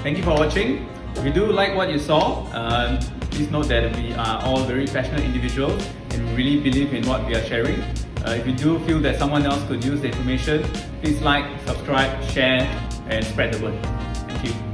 Thank you for watching. If you do like what you saw, please note that we are all very passionate individuals and we really believe in what we are sharing. If you do feel that someone else could use the information, please like, subscribe, share and spread the word. Thank you.